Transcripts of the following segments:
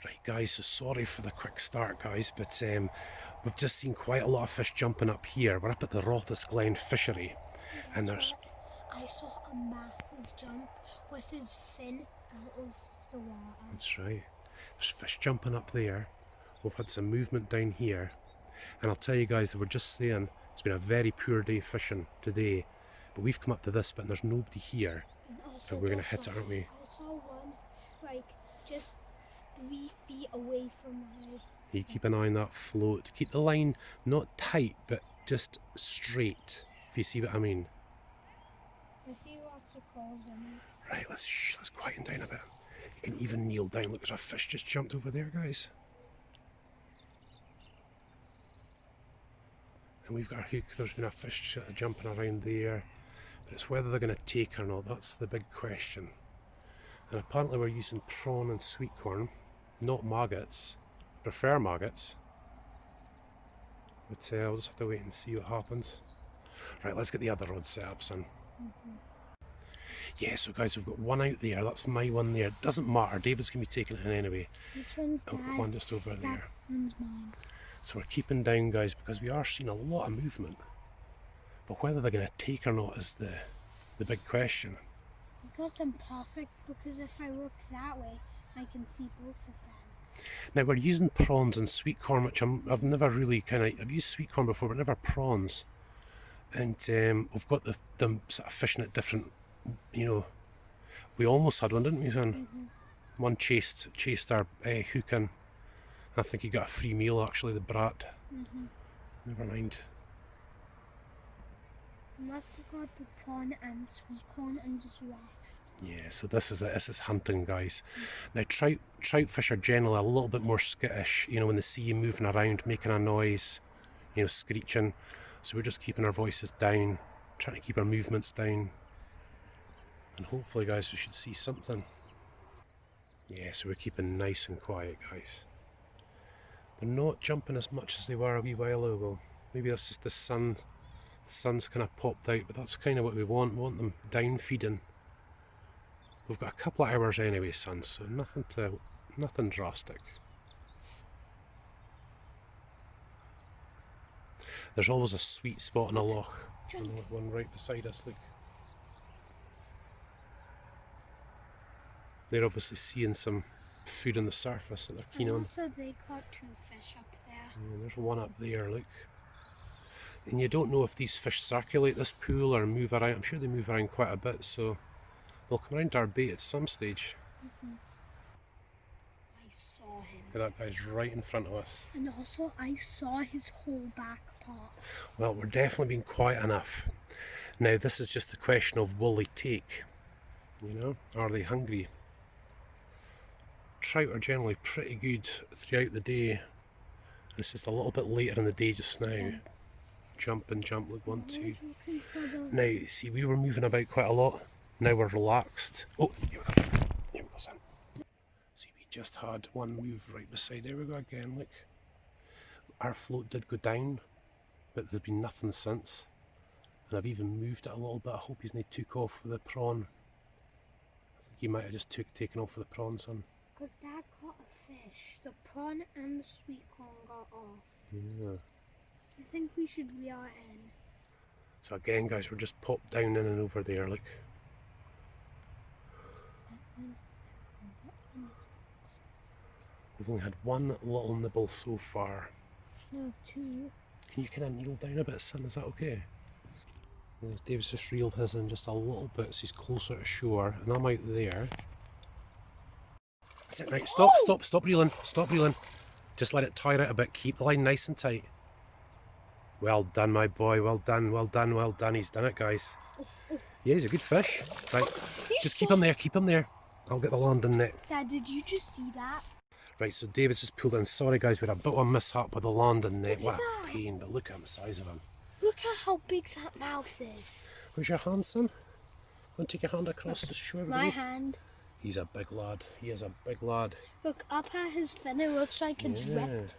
Right guys, so sorry for the quick start guys, but we've just seen quite a lot of fish jumping up here. We're up at the ROTHES GLEN fishery, and there's... I saw a massive jump with his fin out of the water. That's right. There's fish jumping up there. We've had some movement down here, and I'll tell you guys that we're just saying it's been a very poor day fishing today, but we've come up to this bit and there's nobody here, so we're going to hit it, aren't we? I saw one like just 3 feet away from me. You keep an eye on that float. Keep the line not tight, but just straight, if you see what I mean. I see lots of calls on it. Right, let's quieten down a bit. You can even kneel down. Look, there's a fish just jumped over there, guys. And we've got a hook. There's been a fish jumping around there, but it's whether they're going to take or not. That's the big question. And apparently we're using prawn and sweet corn, not maggots. Prefer maggots, but I'll just have to wait and see what happens. Right, let's get the other rod set up, son. Yeah, so guys, we've got one out there. That's my one there. It doesn't matter. David's going to be taking it in anyway. This one's I've got one just over there. That one's mine. So we're keeping down, guys, because we are seeing a lot of movement. But whether they're going to take or not is the big question. I got them perfect because if I look that way, I can see both of them. Now we're using prawns and sweet corn, which I've never really I've used sweet corn before, but never prawns. And we've got them sort of fishing at different, you know, we almost had one, didn't we, son? One chased our hook in. I think he got a free meal actually, the brat. Never mind. I must have got the prawn and sweet corn and just left. Yeah, so this is it. This is hunting, guys. Now trout fish are generally a little bit more skittish, you know, when they see you moving around, making a noise, you know, screeching. So we're just keeping our voices down, trying to keep our movements down. And hopefully, guys, we should see something. Yeah, so we're keeping nice and quiet, guys. They're not jumping as much as they were a wee while ago. Maybe that's just the sun. The sun's kind of popped out, but that's kind of what we want. We want them down feeding. We've got a couple of hours anyway, son, so nothing drastic. There's always a sweet spot in a loch. One right beside us, look. They're obviously seeing some food on the surface that they're keen on. Also, they caught 2 fish up there. Yeah, there's one up there, look. And you don't know if these fish circulate this pool or move around. I'm sure they move around quite a bit, so they'll come around our bait at some stage. I saw him. Look at that guy's right in front of us. And also, I saw his whole back part. Well, we're definitely being quiet enough. Now, this is just the question of will they take? You know, are they hungry? Trout are generally pretty good throughout the day. It's just a little bit later in the day just now. Jump and jump, look, 1, 2. Now, see, we were moving about quite a lot. Now we're relaxed. Oh, here we go. Here we go, son. See, we just had one move right beside. There we go again, look. Our float did go down, but there's been nothing since. And I've even moved it a little bit. I hope he's not took off for the prawn. I think he might have just taken off for the prawn, son. Because Dad caught a fish. The prawn and the sweet corn got off. Yeah. I think we should reel it in. So again, guys, we're just popped down in and over there, look. We've only had one little nibble so far. No, 2. Can you kind of kneel down a bit, son? Is that okay? Yes, Dave's just reeled his in just a little bit, so he's closer to shore, and I'm out there. That's it, right, stop reeling, stop reeling. Just let it tire out a bit, keep the line nice and tight. Well done, my boy, well done, well done, well done. He's done it, guys. Yeah, he's a good fish. Right, just keep him there. I'll get the landing net. Dad, did you just see that? Right, so David's just pulled in. Sorry, guys, we had a bit of a mishap with the landing net. What a pain, but look at the size of him. Look at how big that mouth is. Where's your hand, son? Want to take your hand across the shore? My hand. He's a big lad. He is a big lad. Look up at his fin. It looks like it's red.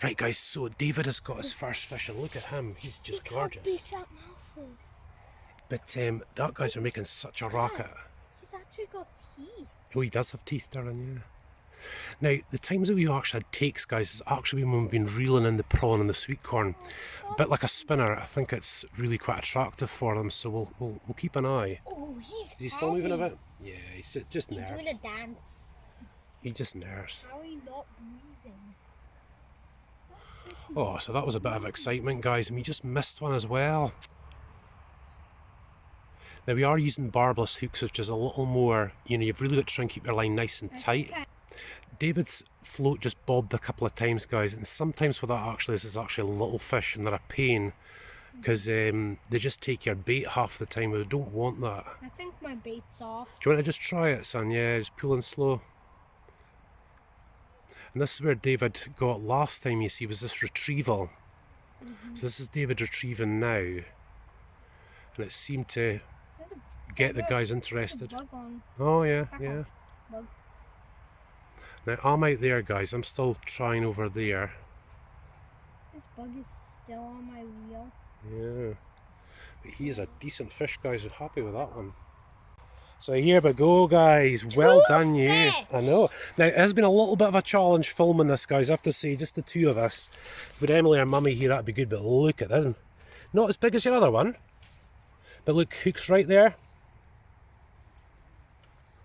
Right, guys, so David has got his first fish, and look at him. He's just gorgeous. Look how big that mouth is. But that guys are making such a racket. He's actually got teeth. Oh, he does have teeth, darling, yeah. Now, the times that we've actually had takes, guys, is actually when we've been reeling in the prawn and the sweet corn. A bit like a spinner. I think it's really quite attractive for them, so we'll keep an eye. Oh, he's Is he still moving a bit? Yeah, he's just He's nerves. doing a dance. He just nerves. How are you not breathing? Oh, so that was a bit of excitement, guys, and we just missed one as well. Now, we are using barbless hooks, which is a little more, you know, you've really got to try and keep your line nice and tight. David's float just bobbed a couple of times, guys, and sometimes with that actually, this is actually a little fish and they're a pain because they just take your bait half the time. We don't want that. I think my bait's off. Do you want to just try it, son? Yeah, just pull in slow. And this is where David got last time, you see, was this retrieval. So this is David retrieving now. And it seemed to get the guys interested. Bug on. Oh, yeah, yeah. Bug. Now, I'm out there, guys. I'm still trying over there. This bug is still on my reel. Yeah. But he is a decent fish, guys. We're happy with that one. So here we go, guys. Well done, you. I know. Now, it has been a little bit of a challenge filming this, guys. I have to say, just the two of us. With Emily or Mummy here, that'd be good. But look at them. Not as big as your other one. But look, hook's right there.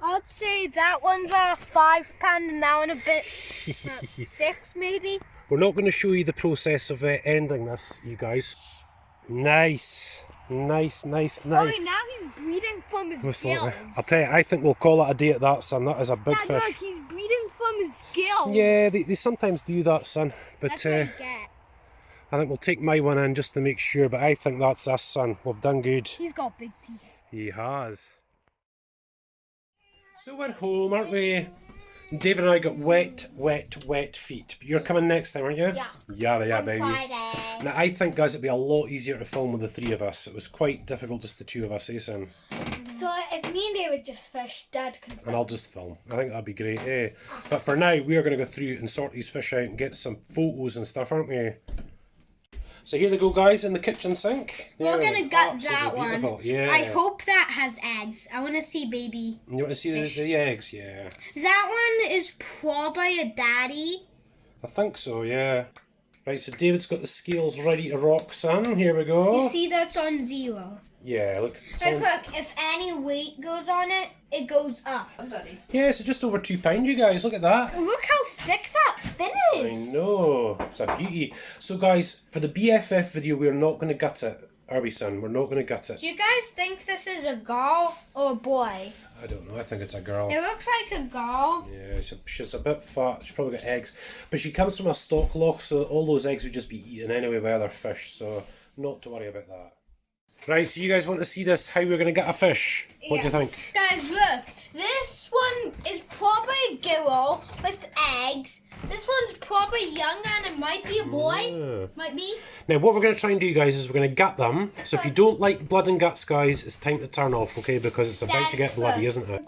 I'd say that one's a 5 pound and that one a bit 6 maybe. We're not going to show you the process of ending this, you guys. Nice. Nice, nice, nice. Oh, now he's breathing from his gills. I'll tell you, I think we'll call it a day at that, son. That is a big fish. Look, he's breathing from his gills. Yeah, they sometimes do that, son. But That's what I get. I think we'll take my one in just to make sure. But I think that's us, son. We've done good. He's got big teeth. He has. So we're home, aren't we? David and I got wet feet. But you're coming next time, aren't you? Yeah. Yeah, baby. Friday. Now, I think, guys, it'd be a lot easier to film with the three of us. It was quite difficult just the two of us, eh, son? So if me and David just fish, Dad can film. And I'll just film. I think that'd be great, eh? But for now, we are going to go through and sort these fish out and get some photos and stuff, aren't we? So here they go, guys, in the kitchen sink. We're going to gut that beautiful. one. Yeah. I hope that has eggs. I want to see baby. You want to see the eggs? Yeah. That one is probably a daddy. I think so, yeah. Right, so David's got the scales ready to rock, son. Here we go. You see that's on 0. Yeah, look. Look, if any weight goes on it, it goes up. Yeah, so just over £2, you guys. Look at that. Look how thick that fin is. I know. It's a beauty. So, guys, for the BFF video, we're not going to gut it, are we, son? We're not going to gut it. Do you guys think this is a girl or a boy? I don't know. I think it's a girl. It looks like a girl. Yeah, she's a bit fat. She's probably got eggs. But she comes from a stock loch, so all those eggs would just be eaten anyway by other fish. So, not to worry about that. Right, so you guys want to see this, how we're going to get a fish? What do you think? Guys, look. This one is probably a girl with eggs. This one's probably young and it might be a boy. Yeah. Might be. Now, what we're going to try and do, guys, is we're going to gut them. So if you don't like blood and guts, guys, it's time to turn off, okay? Because it's about to get bloody, isn't it?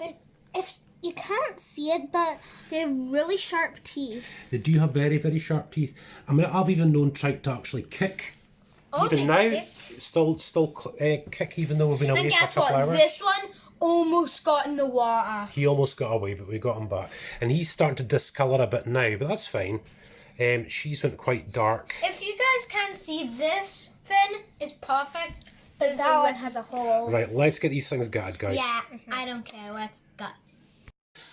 If you can't see it, but they have really sharp teeth. They do have very, very sharp teeth. I mean, I've even known trout to actually kick. Oh, Even now, still kick, even though we've been away and for a guess couple what? hours. This one almost got in the water. He almost got away, but we got him back. And he's starting to discolour a bit now, but that's fine. She's went quite dark. If you guys can't see, this fin is perfect. But that one has a hole. Right, let's get these things gutted, guys. Yeah, I don't care. Let's gut.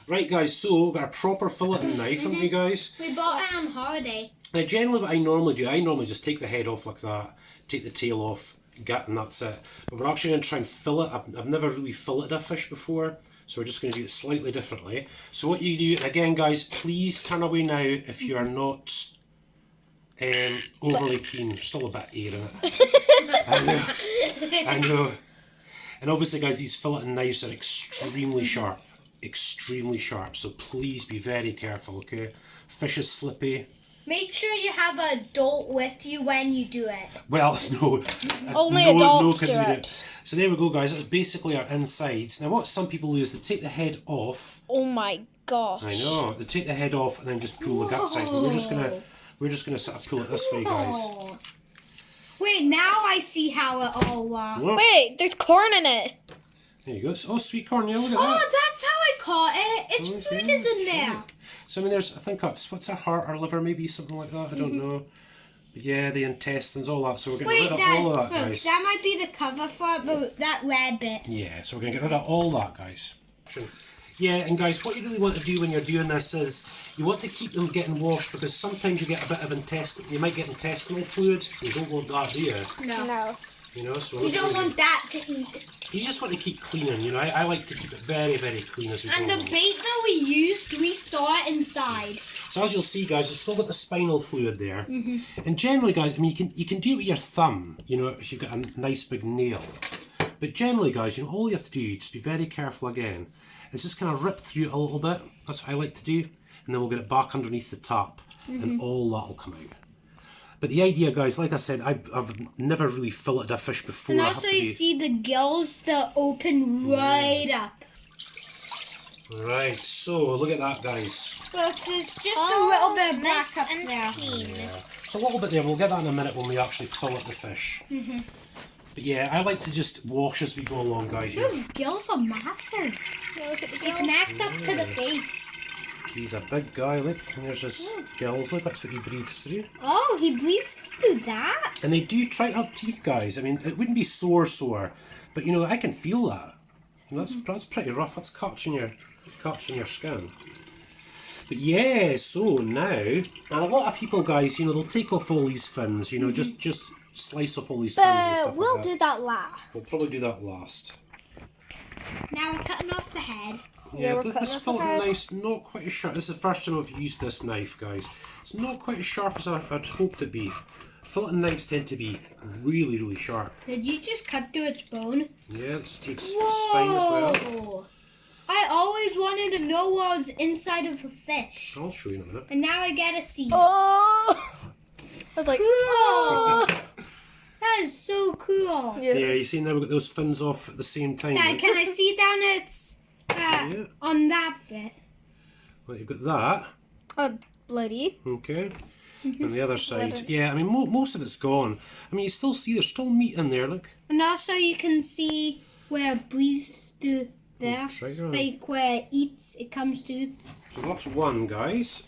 Right, guys, so we've got a proper filleting knife, haven't we, guys? We bought it on holiday. Now, generally what I normally do, I normally just take the head off like that, take the tail off, gut, and that's it. But we're actually going to try and fillet. I've never really filleted a fish before, so we're just going to do it slightly differently. So what you do, and again, guys, please turn away now if you are not overly keen. Still a bit air in it. I know. And obviously, guys, these filleting knives are extremely sharp. Extremely sharp, so please be very careful, okay? Fish is slippy. Make sure you have an adult with you when you do it. Well, no. Only no adults kids do would it. So there we go, guys. That's basically our insides. Now, what some people do is they take the head off. Oh my gosh. I know. They take the head off and then just pull the guts out. But we're just gonna sort of pull it this way, guys. Wait, now I see how it all works. Look. Wait, there's corn in it. There you go. Oh, sweet corn, yeah, look at Oh, that. that's how I caught it. Its food is in there. Right. So I mean, there's, I think, what's a heart or liver, maybe something like that. I don't know. But yeah, the intestines, all that. So we're getting rid of all of that, guys. That might be the cover for it, but that red bit. Yeah, so we're gonna get rid of all that, guys. Yeah, and guys, what you really want to do when you're doing this is you want to keep them getting washed, because sometimes you get a bit of you might get intestinal fluid. You don't want that, do you? No. You know, so You don't want that to eat. you just want to keep cleaning. You know, I like to keep it very, very clean as we go And the along. bait that we used, we saw it inside. So as you'll see, guys, it's still got the spinal fluid there. And generally, guys, I mean, you can do it with your thumb. You know, if you've got a nice big nail. But generally, guys, you know, all you have to do, just be very careful again, is just kind of rip through it a little bit. That's what I like to do. And then we'll get it back underneath the top, and all that will come out. But the idea, guys, like I said, I've never really filleted a fish before. And also you see the gills that open right up. Right, so look at that, guys. But there's just a little bit of black up there. Yeah. It's a little bit there. We'll get that in a minute when we actually fillet the fish. But yeah, I like to just wash as we go along, guys. Those gills are massive. Yeah, look at the gills. They connect up to the face. He's a big guy, look, and there's his gills, look, that's what he breathes through. Oh, he breathes through that? And they do try to have teeth, guys. I mean, it wouldn't be sore, but you know, I can feel that. You know, that's pretty rough, that's catching your skin. But yeah, so now, and a lot of people, guys, you know, they'll take off all these fins, you know, just slice off all these fins and stuff we'll like that. do that last. We'll probably do that last. Now we're cutting off the head. Yeah, this fillet knife's not quite as sharp. This is the first time I've used this knife, guys. It's not quite as sharp as I'd hoped it'd be. Fillet knives tend to be really, really sharp. Did you just cut through its bone? Yeah, it's through its spine as well. I always wanted to know what was inside of a fish. I'll show you in a minute. And now I get to see. Oh! I was like, Cool! That is so cool. Yeah, you see now we've got those fins off at the same time. Dad, Look. can I see down its... on that bit? Well, you've got that. bloody. Okay. And the other side. Yeah, I mean, most of it's gone. I mean, you still see there's still meat in there, look. And also you can see where it breathes through there. Right on. Like where it eats, it comes through. So that's one, guys.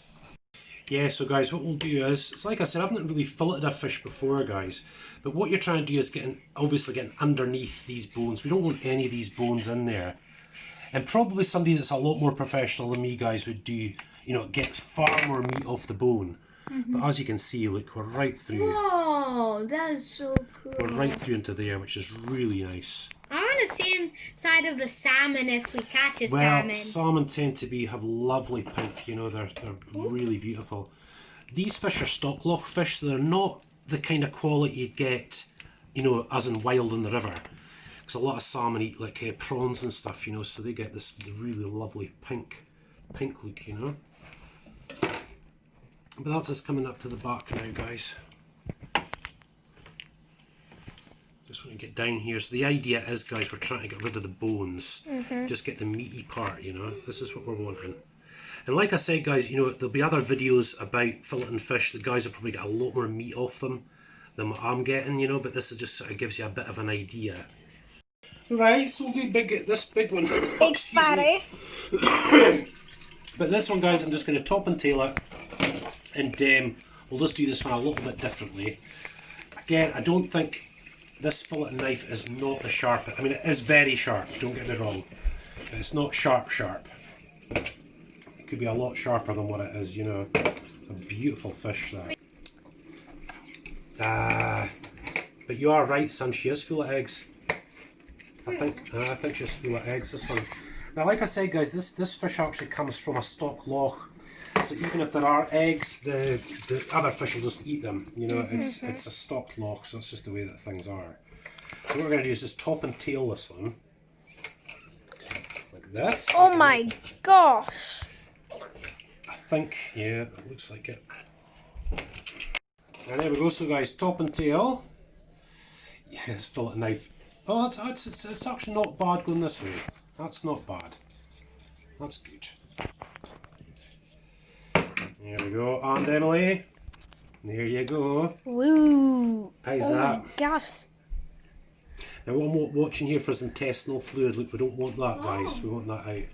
Yeah, so guys, what we'll do is, it's like I said, I haven't really filleted a fish before, guys. But what you're trying to do is obviously getting underneath these bones. We don't want any of these bones in there. And probably somebody that's a lot more professional than me, guys, would do, you know, get far more meat off the bone. But as you can see, look, we're right through. Whoa, that is so cool. We're right through into there, which is really nice. I want to see inside of the salmon if we catch a Well, salmon. salmon tend to have lovely pink, you know, they're really beautiful. These fish are stock lock fish, so they're not the kind of quality you'd get, you know, as in wild in the river. Because a lot of salmon eat like prawns and stuff, you know, so they get this really lovely pink look, you know. But that's just coming up to the back now, guys. Just want to get down here. So the idea is, guys, we're trying to get rid of the bones. Just get the meaty part, you know. This is what we're wanting. And like I said, guys, you know, there'll be other videos about filleting fish. The guys will probably get a lot more meat off them than what I'm getting, you know, but this is just sort of gives you a bit of an idea. Right, so we'll do this big one. Big fatty. But this one, guys, I'm just going to top and tail it. And we'll just do this one a little bit differently. Again, I don't think this fillet knife is not the sharpest. I mean, it is very sharp, don't get me wrong. But it's not sharp. It could be a lot sharper than what it is, you know. A beautiful fish, that. But you are right, son, she is full of eggs. I think she's full of eggs, this one. Now, like I said, guys, this fish actually comes from a stock loch. So even if there are eggs, the other fish will just eat them. You know, it's a stocked loch, so it's just the way that things are. So what we're going to do is just top and tail this one. Like this. Oh my gosh. I think, yeah, it looks like it. And there we go, so guys, top and tail. Yes, fillet knife. Oh, it's actually not bad going this way. That's not bad. That's good. There we go, and Emily, there you go. Woo. How's that? My gosh. Now what I'm watching here for is intestinal fluid. Look, we don't want that, guys. We want that out.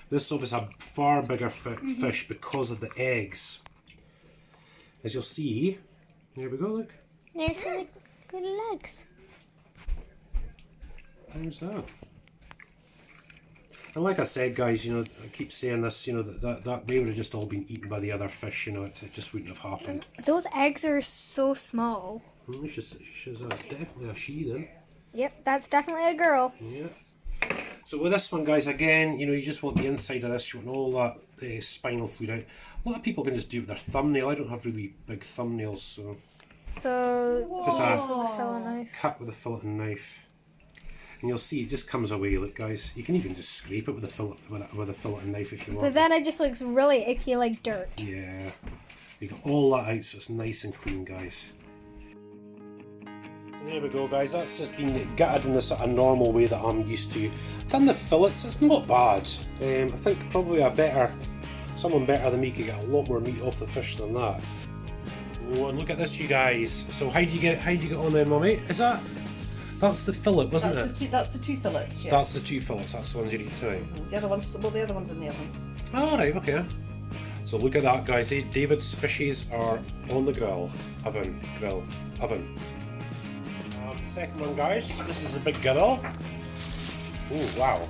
This is obviously a far bigger fish because of the eggs. As you'll see, there we go, look. There's some little legs. How's that? And like I said, guys, you know, I keep saying this, you know, that they would have just all been eaten by the other fish, you know, it just wouldn't have happened. Those eggs are so small. She's definitely a she then. Yep, that's definitely a girl. Yeah. So with this one, guys, again, you know, you just want the inside of this, you want all that spinal fluid out. A lot of people can just do it with their thumbnail. I don't have really big thumbnails, so... So, Just with a fillet knife. cut with a filleting knife. And you'll see it just comes away, look, guys. You can even just scrape it with a filleting knife if you want. But then it just looks really icky like dirt. Yeah. You got all that out so it's nice and clean, guys. So there we go, guys. That's just been gutted in the sort of normal way that I'm used to. Done the fillets, it's not bad. I think probably someone better than me could get a lot more meat off the fish than that. Oh, and look at this, you guys. So how do you get on there, Mummy? That's the fillet, wasn't it? That's the two fillets, yeah. That's the two fillets, that's the ones you're eating tonight. The other one's in the oven. Oh, right, okay. So look at that, guys. David's fishes are on the grill. Oven. Second one, guys. This is a big girl. Oh, wow.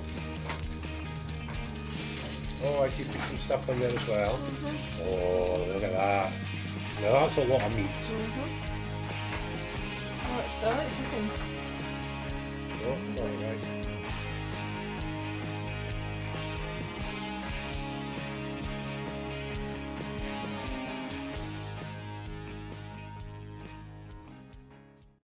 Oh, I should put some stuff in there as well. Oh, look at that. Now that's a lot of meat. Oh, it's alright, it's okay. Oh, sorry, guys.